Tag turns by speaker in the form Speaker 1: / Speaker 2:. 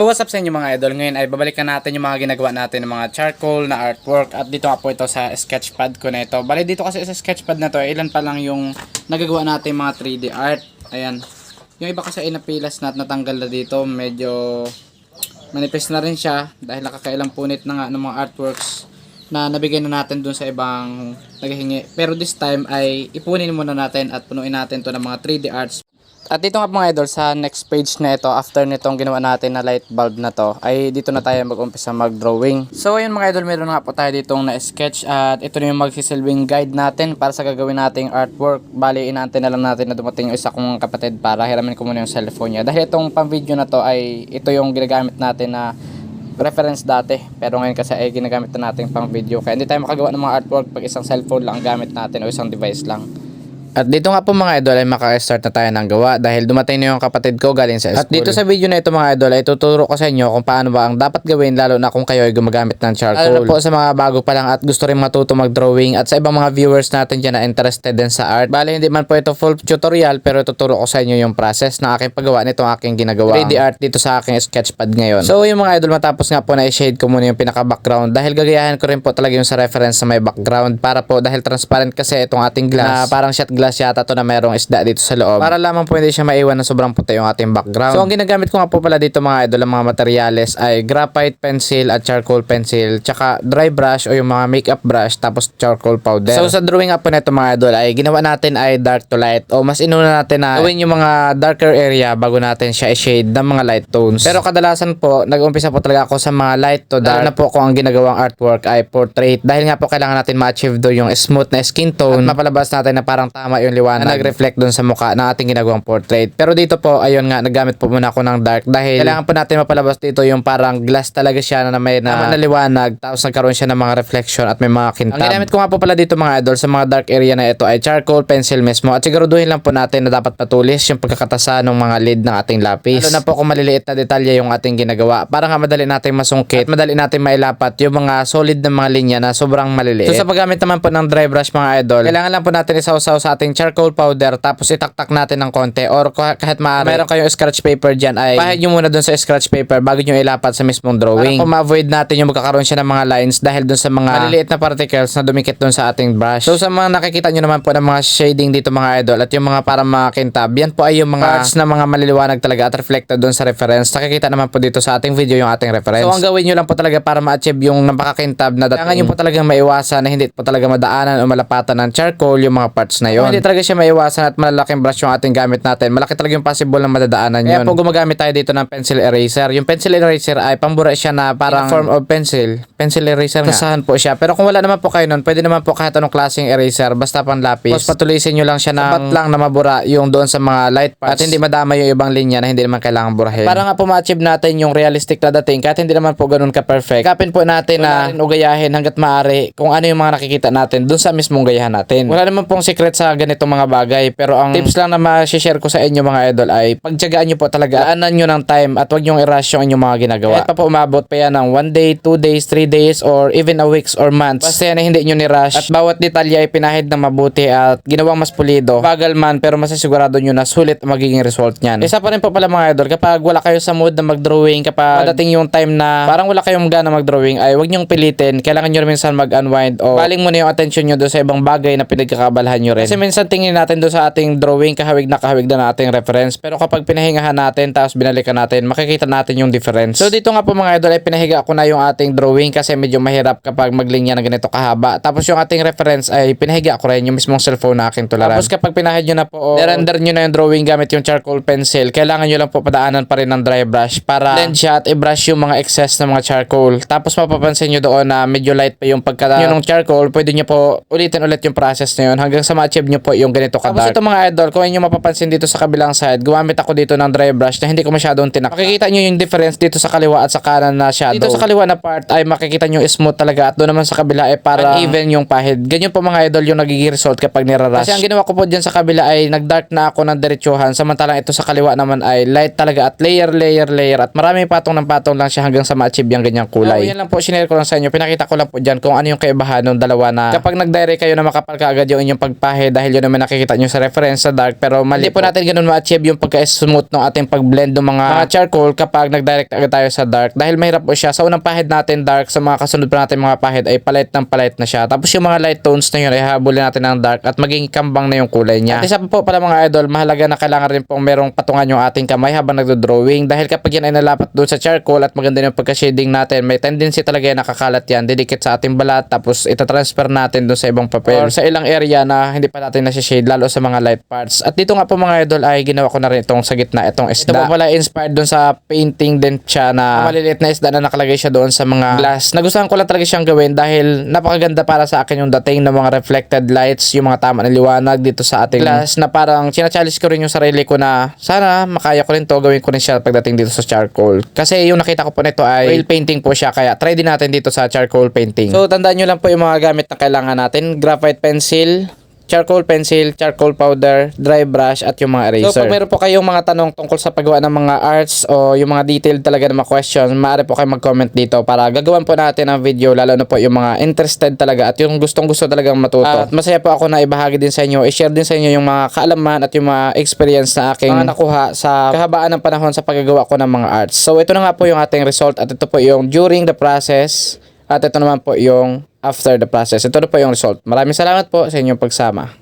Speaker 1: What's up sa inyo mga idol? Ngayon ay babalikan natin yung mga ginagawa natin ng mga charcoal na artwork. At dito nga po ito sa sketchpad ko na ito. Bali dito kasi sa sketchpad na to, ilan pa lang yung nagagawa natin mga 3D art. Ayan. Yung iba kasi ay napilas na at natanggal na dito. Medyo manipis na rin siya dahil nakakailang punit na nga ng mga artworks na nabigay na natin dun sa ibang naghihingi. Pero this time ay ipunin muna natin at punuin natin to ng mga 3D arts. At dito nga mga idol, sa next page na ito, after nitong ginawa natin na light bulb na to, ay dito na tayo mag-umpisa mag-drawing. So ayun mga idol, meron nga po tayo ditong na-sketch at ito na yung magsisilbing guide natin para sa gagawin nating artwork. Bali, inaantay na lang natin na dumating yung isa kong kapatid para hiramin ko muna yung cellphone niya. Dahil itong pang video na to ay ito yung ginagamit natin na reference dati. Pero ngayon kasi ay ginagamit na natin pang video. Kaya hindi tayo makagawa ng mga artwork pag isang cellphone lang gamit natin o isang device lang. At dito nga po mga idol ay maka-start na tayo ng gawa dahil dumating na yung kapatid ko galing sa school. At dito sa video na ito mga idol ay tuturo ko sa inyo kung paano ba ang dapat gawin lalo na kung kayo ay gumagamit ng charcoal. Lalo na po sa mga bago pa lang at gusto rin matuto mag-drawing at sa ibang mga viewers natin dyan na interested din sa art. Bali hindi man po ito full tutorial pero tuturo ko sa inyo yung process na aking paggawa nitong aking ginagawa 3D art dito sa aking sketchpad ngayon. So yung mga idol, matapos nga po na i-shade ko muna yung pinaka-background dahil gagayahin ko rin po talaga yung sa reference sa may background para po dahil transparent kasi itong ating glass na parang shot glass yata to na merong isda dito sa loob para lamang po hindi siya maiwan na sobrang puti yung ating background. So ang ginagamit ko nga po pala dito mga idol, ang mga materyales ay graphite pencil at charcoal pencil tsaka dry brush o yung mga makeup brush tapos charcoal powder. So sa drawing up po nito mga idol ay ginawa natin ay dark to light o mas inuna natin na gawin yung mga darker area bago natin siya i-shade ng mga light tones. Pero kadalasan po nag-umpisa po talaga ako sa mga light to dark na po kung ang ginagawang artwork ay portrait dahil nga po kailangan natin ma-achieve do yung smooth na skin tone at mapalabas natin na parang tama yung liwanag na nag-reflect dun sa mukha ng ating ginagawang portrait. Pero dito po, ayun nga, naggamit po muna ako ng dark dahil kailangan po natin mapalabas dito yung parang glass talaga siya na may na liwanag tapos nagkaroon siya ng mga reflection at may mga kintab. Ang ginamit ko nga po pala dito mga idol sa mga dark area na ito ay charcoal pencil mismo at siguraduhin lang po natin na dapat patulis yung pagkakatasa ng mga lid ng ating lapis. Lalo na po kung maliliit na detalye yung ating ginagawa para nga madali natin masungkit at madali natin mailapat yung mga solid na mga linya na sobrang maliliit. So sa paggamit naman po ng dry brush mga idol, kailangan lang po natin isawsaw sa ating charcoal powder tapos itaktak natin ng konti or kahit maaari meron kayong scratch paper dyan ay pahid nyo muna dun sa scratch paper bago nyo ilapat sa mismong drawing para po ma-avoid natin yung magkakaroon siya ng mga lines dahil dun sa mga maliliit na particles na dumikit dun sa ating brush. So sa mga nakikita nyo naman po ng mga shading dito mga idol at yung mga parang mga kintab, yan po ay yung mga parts na mga maliliwanag talaga at reflected dun sa reference. Nakikita naman po dito sa ating video yung ating reference. So ang gawin nyo lang po talaga para ma-achieve yung napakakintab na dating, kailangan nyo po talagang maiwasan na hindi po talaga madaanan o malapatan ng charcoal yung mga parts na yun. Kung hindi talaga siya maiwasan at malalaking brush yung ating gamit natin, malaki talaga yung possible na madadaanan yun. Kaya po gumagamit tayo dito ng pencil eraser. Yung pencil eraser ay pambura siya na parang form of pencil eraser nga. Tasahan po siya. Pero kung wala naman po kayo nun, pwede naman po kahit anong klaseng eraser basta pang lapis. Tapos patulisin nyo lang siya ng sapat lang na mabura yung doon sa mga light parts at hindi madama yung ibang linya na hindi naman kailangan burahin. Para nga po ma-achieve natin yung realistic na dating kahit hindi naman po ganun ka-perfect. Kapin po natin na ugayahin hanggat maaari kung ano yung mga nakikita natin doon sa mismong gayahan natin. Wala naman pong secret sa ganitong mga bagay pero ang tips lang na ma-share ko sa inyo mga idol ay pagtiyagaan nyo po talaga, daanan nyo ng time at huwag nyong i-rush yung inyong mga ginagawa. Kahit pa po umabot pa yan ng 1 day, 2 days, 3 days or even a weeks or months. Basta yan ay hindi nyo ni-rush at bawat detalye ay pinahid ng mabuti at ginawang mas pulido. Bagal man pero masasigurado nyo na sulit ang magiging result nyan. Isa pa rin po pala mga idol, kapag wala kayo sa mood na mag-drawing, kapag dating yung time na parang wala kayong gana mag-drawing ay huwag nyong pilitin. Kailangan nyo rin minsan mag-unwind o baling muna yung attention nyo doon sa ibang bagay na pinagkakabalahan nyo rin. Kasi minsan tingin natin doon sa ating drawing kahawig na nating reference pero kapag pinahingahan natin tapos binalikan natin makikita natin yung difference. So dito nga po mga idol ay pinahiga ko na yung ating drawing kasi medyo mahirap kapag maglinya ng ganito kahaba. Tapos yung ating reference ay pinahiga ko rin yung mismong cellphone na aking tularan. Tapos kapag pinahid nyo na po o render nyo na yung drawing gamit yung charcoal pencil, kailangan nyo lang po padaanan pa rin ng dry brush para blend siya at i-brush yung mga excess na mga charcoal. Tapos mapapansin nyo doon na medyo light pa yung pagka nyo ng charcoal, pwede nyo po ulitin ulit yung process na yun hanggang sa ma-achieve nyo po yung ganito ka-dark. Tapos ito mga idol, kung inyo mapapansin dito sa kabilang side, gumamit ako dito ng dry brush na hindi ko masyadong tinak. Makikita nyo yung difference dito sa kaliwa at sa kanan na shadow. Dito sa kaliwa na part ay makikita nyo smooth talaga at doon naman sa kabila ay parang even yung pahid. Ganyan po mga idol yung nagiging result kapag nirarush. Kasi ang ginawa ko po dyan sa kabila ay nag-dark na ako ng diretsuhan samantalang ito sa kaliwa naman ay light talaga at layer at maraming patong ng patong lang siya hanggang sa ma-achieve yung ganyang kulay. So yan lang po, sinare ko lang sa inyo. Pinakita ko lang po dyan kung ano yung kaibahan ng dalawa na kapag nag-direct kayo na makapal ka agad yung inyong pagpahid dahil yun naman nakikita nyo sa reference sa dark, pero mali po natin ganun ma-achieve yung pagka-smooth ng ating pag-blend ng mga charcoal kapag nag-direct agad tayo sa dark, dahil mahirap po siya. Sa unang pahid natin dark, sa mga kasunod pa natin mga pahid ay palit ng palit na siya. Tapos yung mga light tones na yun ay habulin natin ng dark at maging kambang na yung kulay niya. At isa pa po pala mga idol, mahalaga na kailangan rin pong merong patungan yung ating kamay habang nagdo-drawing, dahil kapag yan ay nalapat doon sa charcoal at maganda yung pagka-shading natin, may tendency talaga yan nakakalat yan, didikit sa ating balat, tapos itatransfer natin doon sa ibang papel or sa ilang area na hindi pa natin nasi-shade, lalo sa mga light parts. At dito nga po mga idol ay ginawa ko na rin itong sa gitna, itong isda. Ito po pala inspired doon sa painting din siya na maliliit na isda na nakalagay siya doon sa mga glass. Nagustuhan ko lang talaga siyang gawin dahil napakaganda para sa akin yung dating ng mga reflected lights, yung mga tama na liwanag dito sa ating glass, na parang china-challenge ko rin yung sarili ko na sana makaya ko rin to, gawin ko rin siya pagdating dito sa charcoal. Kasi yung nakita ko po nito ay oil painting po siya, kaya try din natin dito sa charcoal painting. So tandaan nyo lang po yung mga gamit na kailangan natin: graphite pencil, charcoal pencil, charcoal powder, dry brush, at yung mga eraser. So pag meron po kayong mga tanong tungkol sa paggawa ng mga arts o yung mga detailed talaga na mga questions, maaari po kayo mag-comment dito para gagawan po natin ang video, lalo na po yung mga interested talaga at yung gustong-gusto talagang matuto. At masaya po ako na ibahagi din sa inyo, i-share din sa inyo yung mga kaalaman at yung mga experience na aking mga nakuha sa kahabaan ng panahon sa paggagawa ko ng mga arts. So ito na nga po yung ating result, at ito po yung during the process, at ito naman po yung after the process. Ito na po yung result. Maraming salamat po sa inyong pagsama.